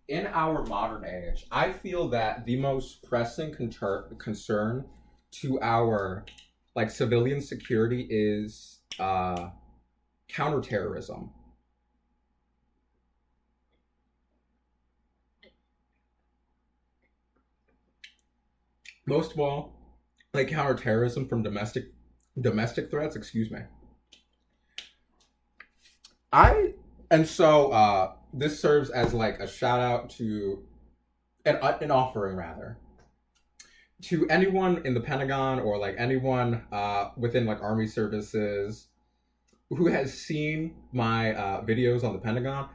In our modern age, I feel that the most pressing concern to our like civilian security is counterterrorism. Most of all, like counterterrorism from domestic threats. Excuse me. I and so this serves as like a shout out to an offering rather to anyone in the Pentagon or like anyone within like army services who has seen my videos on the Pentagon.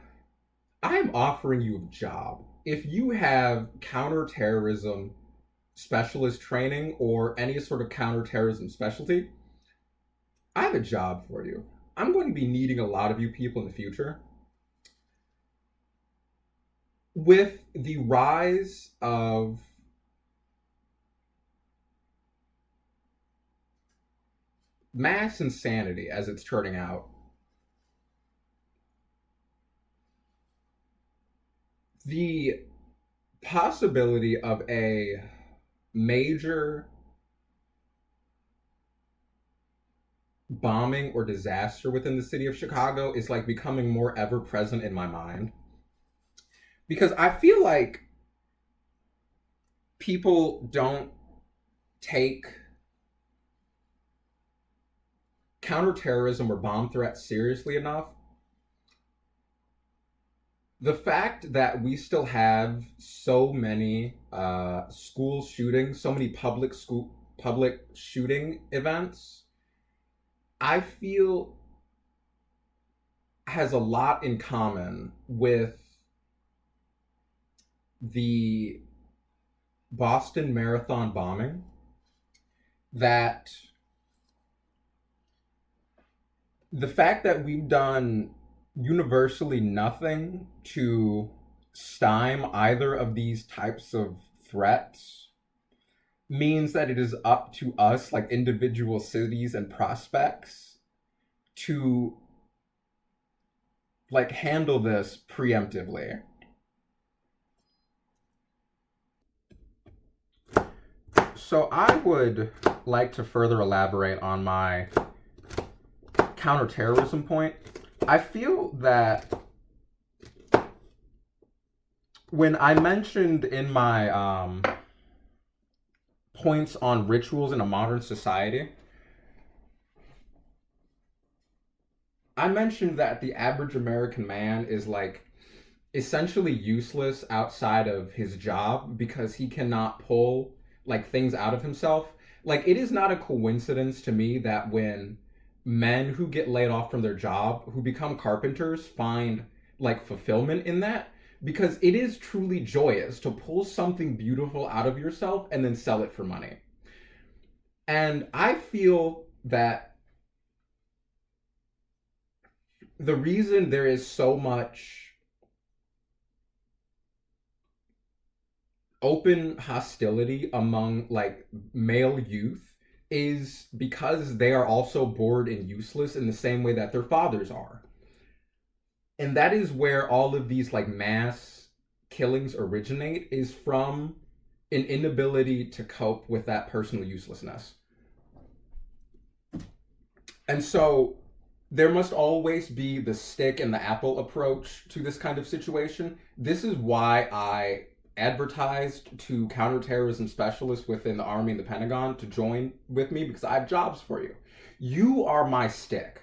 I am offering you a job. If you have counterterrorism specialist training or any sort of counterterrorism specialty, I have a job for you. I'm going to be needing a lot of you people in the future. With the rise of mass insanity as it's turning out, the possibility of a major bombing or disaster within the city of Chicago is like becoming more ever present in my mind because I feel like people don't take counterterrorism or bomb threats seriously enough. The fact that we still have so many school shootings, so many public shooting events, I feel has a lot in common with the Boston Marathon bombing. That the fact that we've done universally nothing to stymie either of these types of threats means that it is up to us, like individual cities and prospects, to like handle this preemptively. So I would like to further elaborate on my counterterrorism point. I feel that when I mentioned in my points on rituals in a modern society, I mentioned that the average American man is like essentially useless outside of his job because he cannot pull like things out of himself. Like it is not a coincidence to me that when men who get laid off from their job who become carpenters find like fulfillment in that because it is truly joyous to pull something beautiful out of yourself and then sell it for money. And I feel that the reason there is so much open hostility among like male youth is because they are also bored and useless in the same way that their fathers are. And that is where all of these like mass killings originate, is from an inability to cope with that personal uselessness. And so there must always be the stick and the apple approach to this kind of situation. This is why I advertised to counterterrorism specialists within the Army and the Pentagon to join with me because I have jobs for you. You are my stick.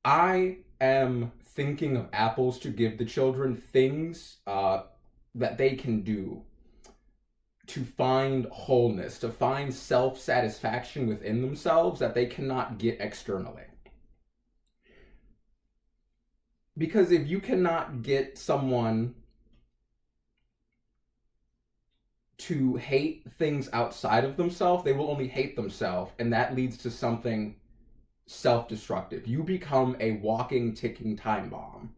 I am thinking of apples to give the children, things that they can do to find wholeness, to find self satisfaction within themselves that they cannot get externally. Because if you cannot get someone to hate things outside of themselves, they will only hate themselves, and that leads to something self destructive. You become a walking, ticking time bomb.